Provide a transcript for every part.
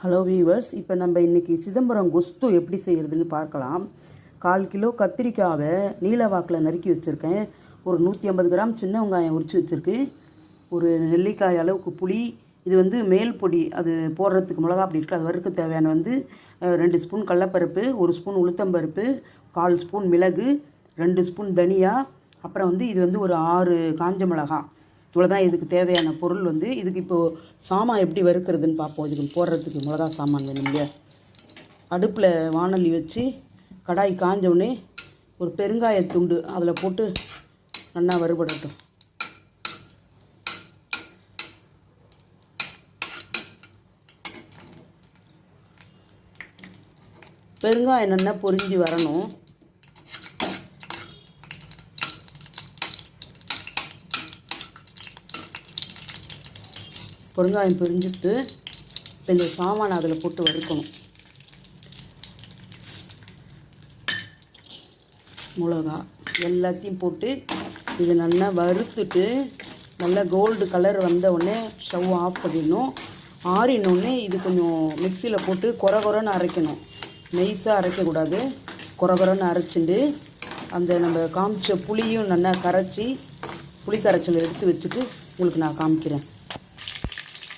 Hello viewers, இப்போ நம்ம இன்றைக்கி சிதம்பரம் கொஸ்து எப்படி செய்கிறதுன்னு பார்க்கலாம். 1/4 கிலோ கத்திரிக்காவை நீல வாக்கில் நறுக்கி வச்சுருக்கேன். ஒரு 150 கிராம் சின்ன வெங்காயம் உரித்து வச்சுருக்கு. ஒரு நெல்லிக்காய் அளவுக்கு புளி. இது வந்து மேல் பொடி, அது போடுறதுக்கு மிளகா அப்படி இருக்குது. அது வறுக்க தேவையான 2 ஸ்பூன் கடலப்பருப்பு, 1 ஸ்பூன் உளுத்தம்பருப்பு, 1/4 ஸ்பூன் மிளகு, 2 ஸ்பூன் தனியா, அப்புறம் இது ஒரு 6 காஞ்ச மிளகா. இவ்வளோதான் இதுக்கு தேவையான பொருள். இதுக்கு இப்போது சாமான் எப்படி வறுக்கிறதுன்னு பார்ப்போம். இதுக்கு போடுறதுக்கு மிளகா சாமான் வேணும் இல்லையா. அடுப்பில் வாணலி வச்சு கடாய் காஞ்சவுடனே ஒரு பெருங்காயத்துண்டு அதில் போட்டு நல்லா வறுபடட்டும். பெருங்காயம் நல்லா பொரிஞ்சு வரணும். பெருங்காயம் பிரிஞ்சுட்டு இந்த சாமானை அதில் போட்டு வறுக்கணும். மிளகா எல்லாத்தையும் போட்டு இது நல்லா வறுத்துட்டு நல்லா கோல்டு கலர் வந்தவுடனே ஸ்டவ் ஆஃப் பண்ணிடணும். ஆறினோடனே இது கொஞ்சம் மிக்சியில் போட்டு கொரன்னு அரைக்கணும். நெய்ஸாக அரைக்கக்கூடாது. கொரன்னு அரைச்சிட்டு அந்த நம்ம காமிச்ச புளியும் நல்லா கரைச்சி புளி கரைச்சலை எடுத்து வச்சுட்டு உங்களுக்கு நான் காமிக்கிறேன்.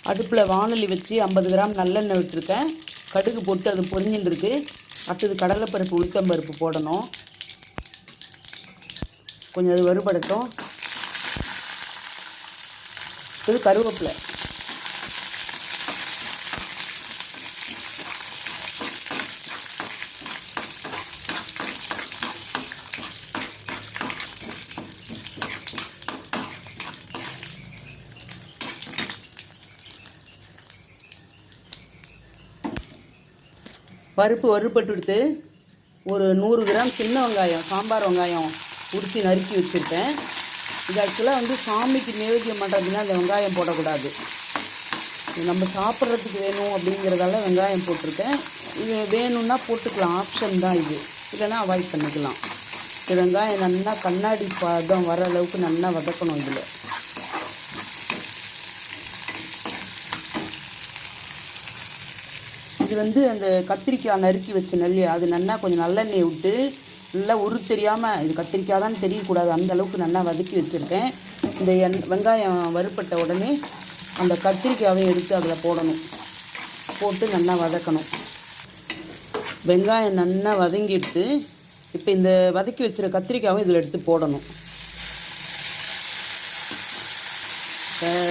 அடுப்பில் வாணலி வச்சு 50 கிராம் நல்லெண்ணெய் விட்டுருக்கேன். கடுகு போட்டு அது பொரிஞ்சுட்டு இருக்கு. அடுத்தது கடலைப்பருப்பு, உளுத்தம்பருப்பு போடணும். கொஞ்சம் அது வறுபடட்டும். இது கருவேப்பிலை. பருப்பு வறுபட்டு ஒரு 100 கிராம் சின்ன வெங்காயம், சாம்பார் வெங்காயம் உரித்து நறுக்கி வச்சுருக்கேன். இது ஆக்சுவலாக சாமிக்கு நைவேத்தியம் பண்ணுறதுனா அந்த வெங்காயம் போடக்கூடாது. நம்ம சாப்பிட்றதுக்கு வேணும் அப்படிங்கிறதால வெங்காயம் போட்டிருக்கேன். இது வேணும்னா போட்டுக்கலாம், ஆப்ஷன் தான் இது. இல்லைன்னா அவாய்ட் பண்ணிக்கலாம். இது வெங்காயம் நல்லா கண்ணாடி பதம் வர அளவுக்கு நல்லா வதக்கணும். இதில் இது அந்த கத்திரிக்காய் நறுக்கி வச்ச நெல்லி, அது நல்லா கொஞ்சம் நல்லெண்ணெய் விட்டு நல்லா தெரியாமல் இது கத்திரிக்காய் தான் தெரியக்கூடாது, அந்த அளவுக்கு நல்லா வதக்கி வச்சுருக்கேன். இந்த வெங்காயம் வறுப்பட்ட உடனே அந்த கத்திரிக்காயும் எடுத்து அதில் போடணும். போட்டு நல்லா வதக்கணும். வெங்காயம் நல்லா வதங்கிட்டு இப்போ இந்த வதக்கி வச்சுருக்க கத்திரிக்காயும் இதில் எடுத்து போடணும்.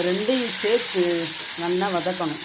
ரெண்டையும் சேர்த்து நல்லா வதக்கணும்.